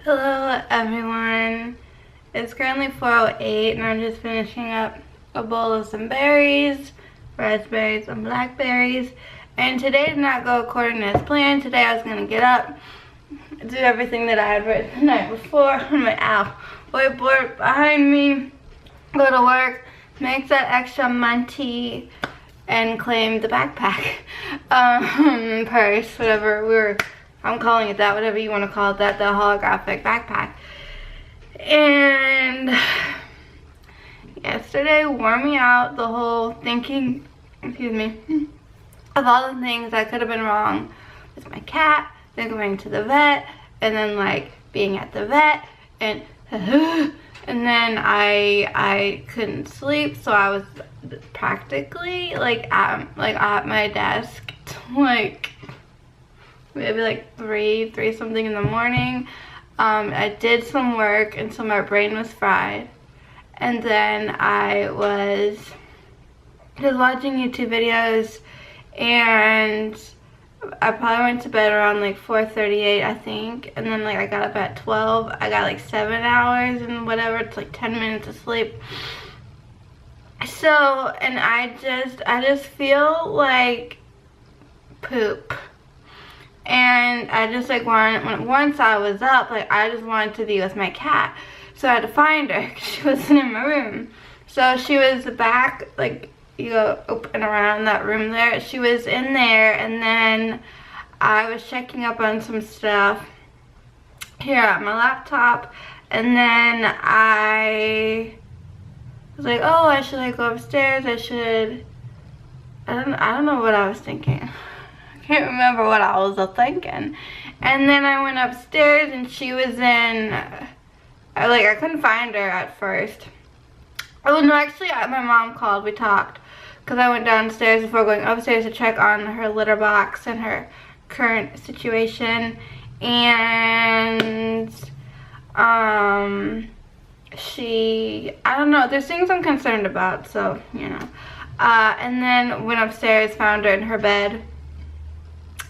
Hello everyone. It's currently 4:08 and I'm just finishing up a bowl of some berries, raspberries and blackberries. And today did not go according to as planned. Today I was gonna get up, do everything that I had written the night before on my whiteboard behind me, go to work, make that extra money, and claim the backpack, purse, whatever I'm calling it that, whatever you want to call it that, the holographic backpack. And yesterday wore me out, the whole thinking, of all the things that could have been wrong with my cat, then going to the vet, and then like being at the vet, and then I couldn't sleep, so I was practically like at my desk like maybe like 3 something in the morning. I did some work, and so my brain was fried. And then I was just watching YouTube videos, and I probably went to bed around like 4:38, I think. And then like I got up at 12. I got like 7 hours and whatever. It's like 10 minutes of sleep. So, and I just feel like poop. And I just like once I was up, like I just wanted to be with my cat. So I had to find her because she wasn't in my room. So she was back, like you go up and around that room there. She was in there, and then I was checking up on some stuff here at my laptop, and then I was like, oh, I should like go upstairs. I don't know what I was thinking. I can't remember what I was thinking. And then I went upstairs, and she was in, I couldn't find her at first. Oh no, actually my mom called, we talked, because I went downstairs before going upstairs to check on her litter box and her current situation. And I don't know, there's things I'm concerned about, so you know. And then went upstairs, found her in her bed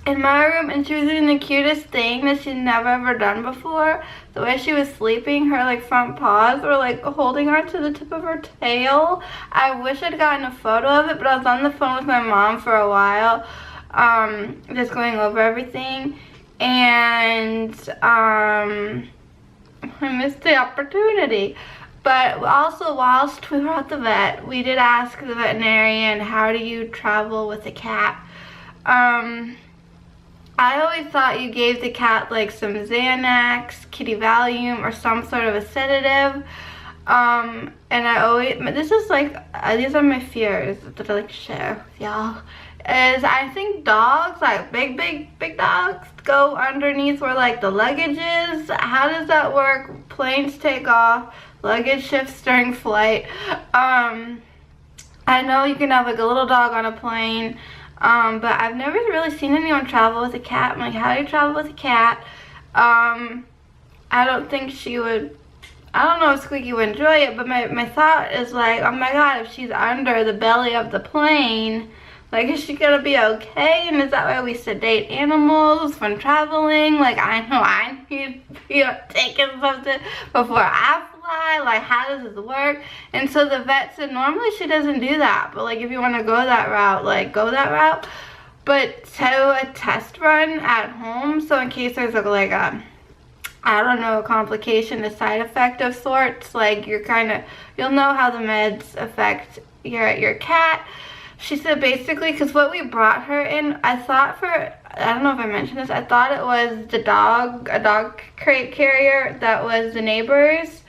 in my room, and she was doing the cutest thing that she'd never ever done before. The way she was sleeping, her like front paws were like holding on to the tip of her tail. I wish I'd gotten a photo of it, but I was on the phone with my mom for a while, just going over everything, and I missed the opportunity. But also, whilst we were at the vet, we did ask the veterinarian, how do you travel with a cat? I always thought you gave the cat like some Xanax, kitty Valium, or some sort of a sedative. And I always, this is like, these are my fears that I like to share with y'all. Is I think dogs, like big dogs, go underneath where like the luggage is. How does that work? Planes take off, luggage shifts during flight. I know you can have like a little dog on a plane. But I've never really seen anyone travel with a cat. I'm like, how do you travel with a cat? I don't think she would, I don't know if Squeaky would enjoy it, but my thought is like, oh my god, if she's under the belly of the plane, like, is she gonna be okay? And is that why we sedate animals when traveling? Like, I know I need to be taking something before I fly. Like, how does this work? And so the vet said, normally she doesn't do that, but like, if you want to go that route, like, go that route. But to a test run at home, so in case there's like a, I don't know, a complication, a side effect of sorts, like you'll know how the meds affect your cat. She said basically, because what we brought her in, I thought I don't know if I mentioned this, I thought it was a dog crate carrier that was the neighbor's,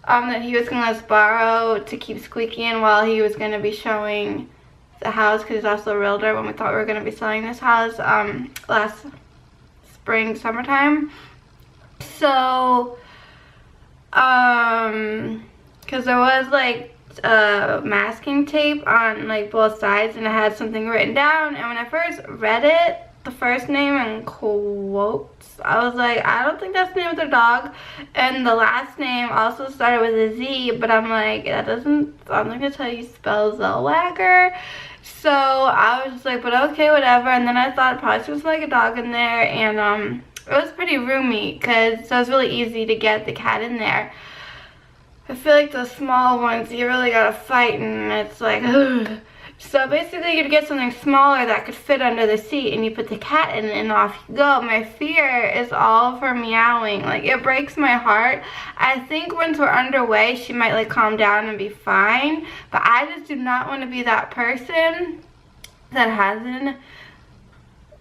that he was going to let us borrow to keep Squeaky in while he was going to be showing the house, because he's also a realtor when we thought we were going to be selling this house last spring, summertime. So, because there was like masking tape on like both sides, and it had something written down, and when I first read it, the first name in quotes, I was like, I don't think that's the name of their dog, and the last name also started with a Z, but I'm like, that doesn't sound like that's how you spell Zellweger. So I was just like, but okay, whatever. And then I thought probably there was like a dog in there, and was pretty roomy, so it's really easy to get the cat in there. I feel like the small ones, you really gotta fight, and it's like, ugh. So basically you'd get something smaller that could fit under the seat, and you put the cat in and off you go. My fear is all of her meowing. Like, it breaks my heart. I think once we're underway, she might like calm down and be fine, but I just do not want to be that person that has a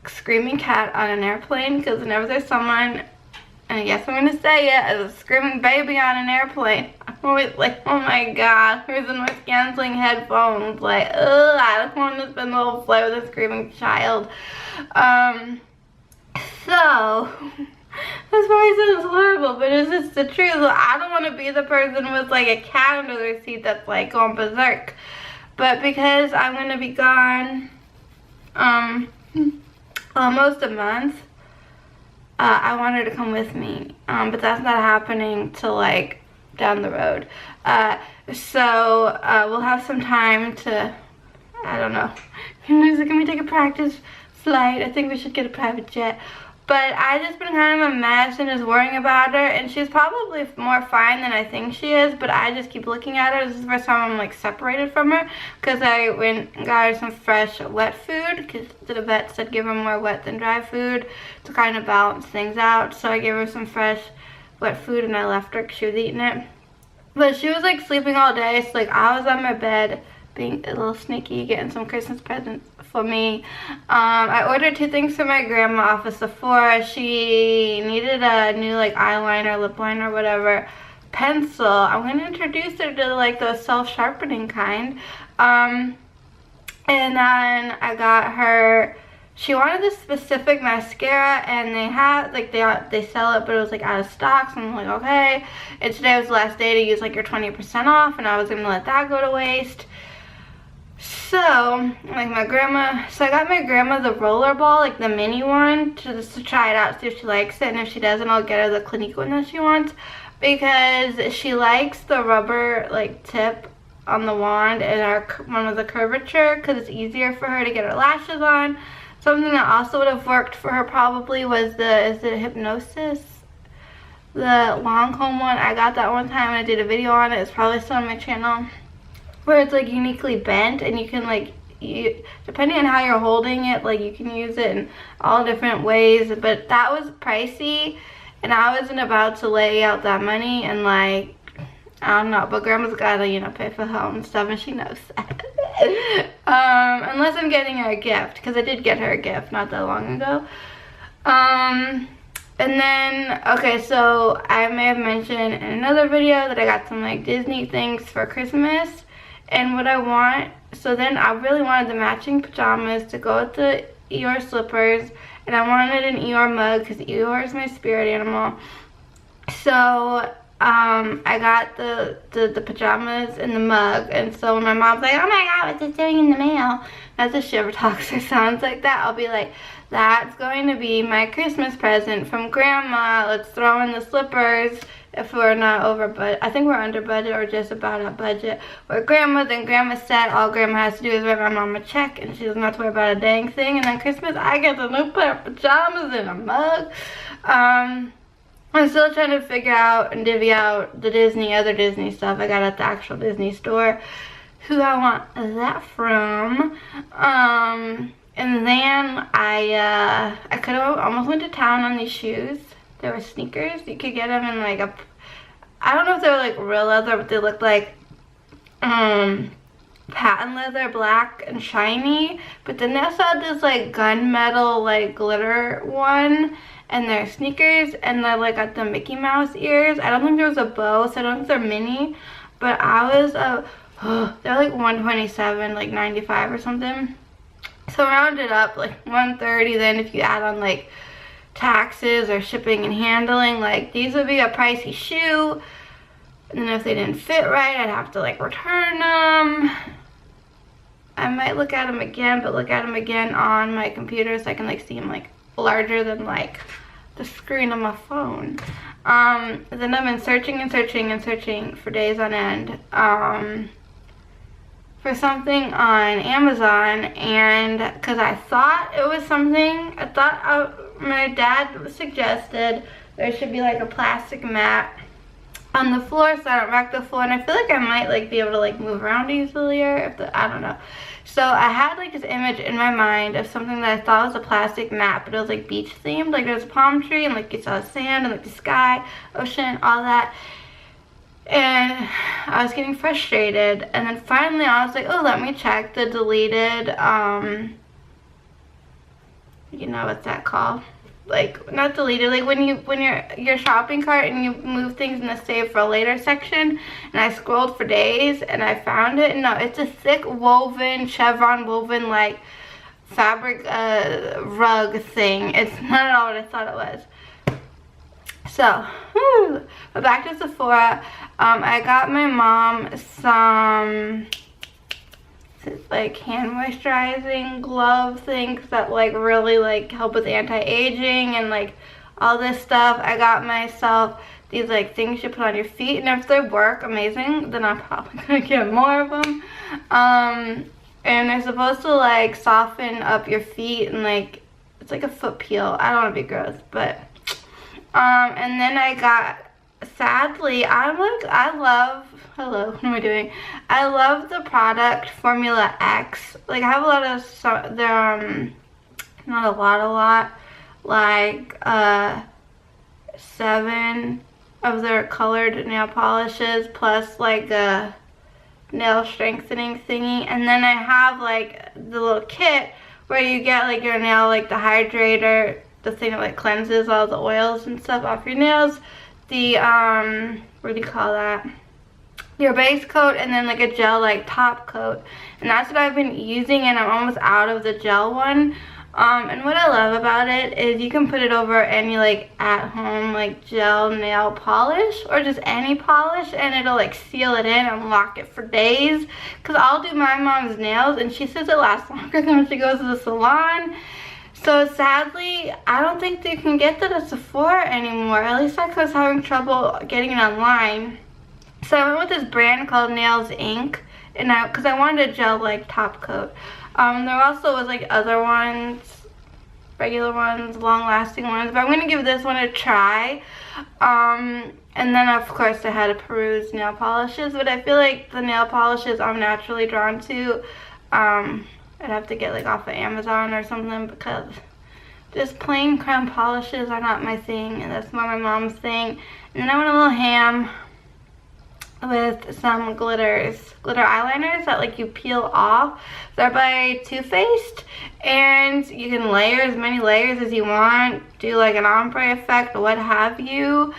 screaming cat on an airplane, because whenever there's someone, and yes, I'm gonna say it, as a screaming baby on an airplane, I'm always like, oh my god, where's the noise canceling headphones? Like, ugh, I don't want to spend the whole flight with a screaming child. So, this probably sounds horrible, but it's just the truth. I don't want to be the person with like a cat under their seat that's like going berserk. But because I'm gonna be gone, almost a month, I want her to come with me, but that's not happening till like down the road. So we'll have some time to, I don't know, can we take a practice flight? I think we should get a private jet. But I just been kind of a mess and just worrying about her, and she's probably more fine than I think she is, but I just keep looking at her. This is the first time I'm like separated from her, because I went and got her some fresh wet food, because the vet said give her more wet than dry food to kind of balance things out. So I gave her some fresh wet food and I left her because she was eating it. But she was like sleeping all day, so like I was on my bed being a little sneaky, getting some Christmas presents for me. I ordered 2 things for my grandma off of Sephora. She needed a new like eyeliner, lip liner, whatever, pencil. I'm gonna introduce her to like those self-sharpening kind. And then I got her, she wanted this specific mascara, and they have like they sell it, but it was like out of stock, so I'm like, okay. And today was the last day to use like your 20% off, and I was gonna let that go to waste. So, like my grandma, so I got my grandma the roller ball, like the mini one, just to try it out, see if she likes it, and if she doesn't, I'll get her the Clinique one that she wants, because she likes the rubber like tip on the wand and our one with the curvature, because it's easier for her to get her lashes on. Something that also would have worked for her probably was is it Hypnosis? The Lancome one. I got that one time and I did a video on it. It's probably still on my channel, where it's like uniquely bent, and you can like, depending on how you're holding it, like you can use it in all different ways. But that was pricey, and I wasn't about to lay out that money, and like, I don't know, but grandma's gotta, you know, pay for her own stuff, and she knows that. Unless I'm getting her a gift, because I did get her a gift not that long ago. And then, okay, so I may have mentioned in another video that I got some like Disney things for Christmas. And what I want, so then I really wanted the matching pajamas to go with the Eeyore slippers, and I wanted an Eeyore mug because Eeyore is my spirit animal. So I got the pajamas and the mug, and so when my mom's like, oh my god, what's this doing in the mail? That's a shiver talks or sounds like that. I'll be like, that's going to be my Christmas present from grandma. Let's throw in the slippers. If we're not over budget, I think we're under budget or just about at budget. With grandma, then grandma said all grandma has to do is write my mom a check, and she doesn't have to worry about a dang thing. And then Christmas, I get the new pair of pajamas and a mug. I'm still trying to figure out and divvy out the other Disney stuff I got at the actual Disney store, who I want that from. And then I could have almost went to town on these shoes. They were sneakers. You could get them in like I don't know if they were like real leather, but they looked like patent leather, black and shiny. But then they also had this like gunmetal like glitter one, and they're sneakers, and they're like got the Mickey Mouse ears. I don't think there was a bow, so I don't think they're mini, but I was they're like $127, like $95 or something. So rounded up like $130. Then if you add on like taxes or shipping and handling, like these would be a pricey shoe. And then if they didn't fit right, I'd have to like return them. I might look at them again, but look at them again on my computer so I can like see them like larger than like the screen on my phone. Then I've been searching and searching and searching for days on end for something on Amazon, and because I thought it was something, my dad suggested there should be like a plastic mat on the floor so I don't wreck the floor, and I feel like I might like be able to like move around easier if I don't know. So I had like this image in my mind of something that I thought was a plastic mat, but it was like beach themed. Like there was a palm tree and like you saw sand and like the sky, ocean, all that. And I was getting frustrated, and then finally I was like, oh, let me check the deleted, you know what's that called? Like, not deleted, like when your shopping cart and you move things in the save for later section. And I scrolled for days and I found it. No, it's a thick woven, chevron woven like fabric rug thing. It's not at all what I thought it was. So, but back to Sephora. I got my mom some like hand moisturizing glove things that like really like help with anti-aging and like all this stuff. I got myself these like things you put on your feet, and if they work amazing, then I'm probably gonna get more of them. And they're supposed to like soften up your feet, and like it's like a foot peel. I don't want to be gross, but and then I got, sadly, I love, hello, what am I doing? I love the product Formula X. Like, I have a lot of, not a lot, like, 7 of their colored nail polishes, plus, like, a nail strengthening thingy. And then I have, like, the little kit where you get, like, your nail, like, the hydrator, the thing that, like, cleanses all the oils and stuff off your nails. The, what do you call that? Your base coat, and then like a gel like top coat. And that's what I've been using, and I'm almost out of the gel one. And what I love about it is you can put it over any like at home like gel nail polish or just any polish, and it'll like seal it in and lock it for days. Cause I'll do my mom's nails and she says it lasts longer than when she goes to the salon. So sadly, I don't think they can get that at Sephora anymore. At least I was having trouble getting it online. So I went with this brand called Nails Inc. And because I wanted a gel like top coat. There also was like other ones, regular ones, long lasting ones. But I'm going to give this one a try. And then of course I had to peruse nail polishes. But I feel like the nail polishes I'm naturally drawn to. I'd have to get like off of Amazon or something, because just plain crown polishes are not my thing, and that's not my mom's thing. And then I went a little ham with some glitter eyeliners that like you peel off. They're by Too Faced, and you can layer as many layers as you want, do like an ombre effect, what have you.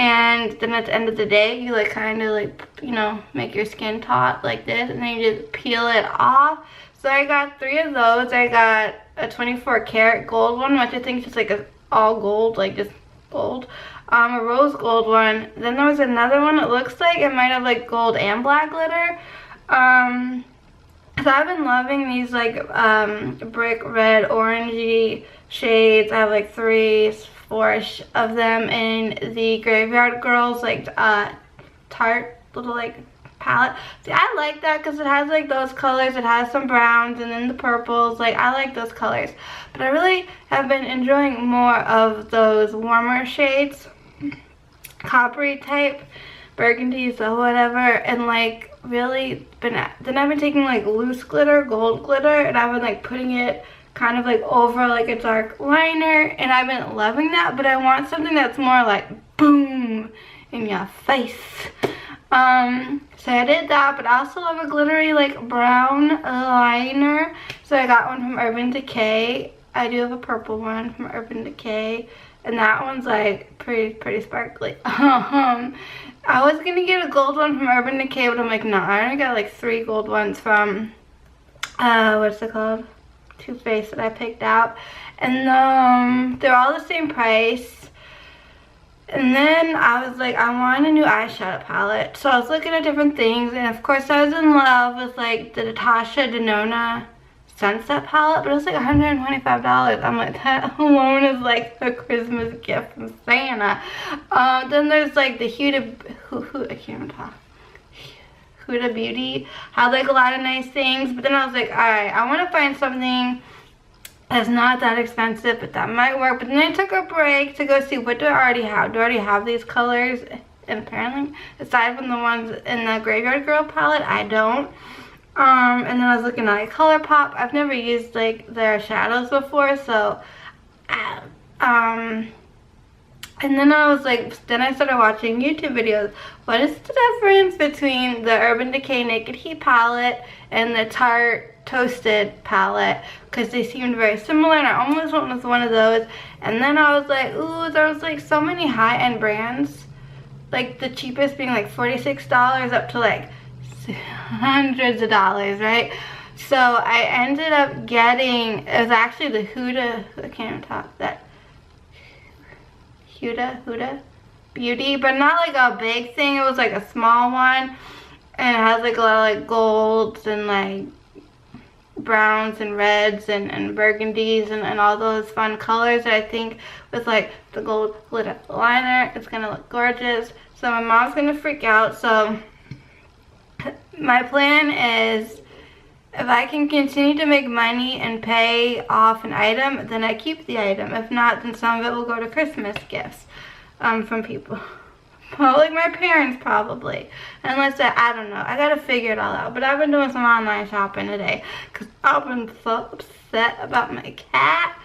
And then at the end of the day, you like kind of like, you know, make your skin taut like this, and then you just peel it off. So I got 3 of those. I got a 24 karat gold one, which I think is just like a all gold, like just gold. A rose gold one. Then there was another one. It looks like it might have like gold and black glitter. So I've been loving these like brick red orangey shades. I have like 3, 4-ish of them in the Graveyard Girls like tarte little like palette. See, I like that because it has like those colors. It has some browns and then the purples. Like, I like those colors. But I really have been enjoying more of those warmer shades, coppery type, burgundies or whatever, and like really then I've been taking like loose glitter, gold glitter, and I've been like putting it kind of like over like a dark liner, and I've been loving that. But I want something that's more like boom in your face. So I did that, but I also love a glittery like brown liner. So I got one from Urban Decay. I do have a purple one from Urban Decay, and that one's like pretty sparkly. I was gonna get a gold one from Urban Decay, but I'm like, no, I already got like 3 gold ones from what's it called, Too Faced, that I picked out, and they're all the same price. And then I was like, I want a new eyeshadow palette. So I was looking at different things, and of course I was in love with like the Natasha Denona Sunset palette, but it was like $125. I'm like, that alone is like a Christmas gift from Santa. Then there's like the Huda Beauty had like a lot of nice things, but then I was like, alright, I want to find something It's not that expensive, but that might work. But then I took a break to go see what do I already have. Do I already have these colors? And apparently, aside from the ones in the Graveyard Girl palette, I don't. And then I was looking at like ColourPop. I've never used like their shadows before, so and then I was like, then I started watching YouTube videos. What is the difference between the Urban Decay Naked Heat palette and the Tarte Toasted palette? Because they seemed very similar, and I almost went with one of those. And then I was like, ooh, there was like so many high-end brands, like the cheapest being like $46 up to like hundreds of dollars, right? So I ended up getting, it was actually the Huda, I can't even talk, that Huda Beauty, but not like a big thing. It was like a small one, and it has like a lot of like golds and like browns and reds and burgundies and all those fun colors that I think with like the gold glitter liner, it's gonna look gorgeous. So my mom's gonna freak out. So my plan is, if I can continue to make money and pay off an item, then I keep the item. If not, then some of it will go to Christmas gifts from people. Well, like my parents probably. Unless I don't know. I gotta figure it all out. But I've been doing some online shopping today because I've been so upset about my cat.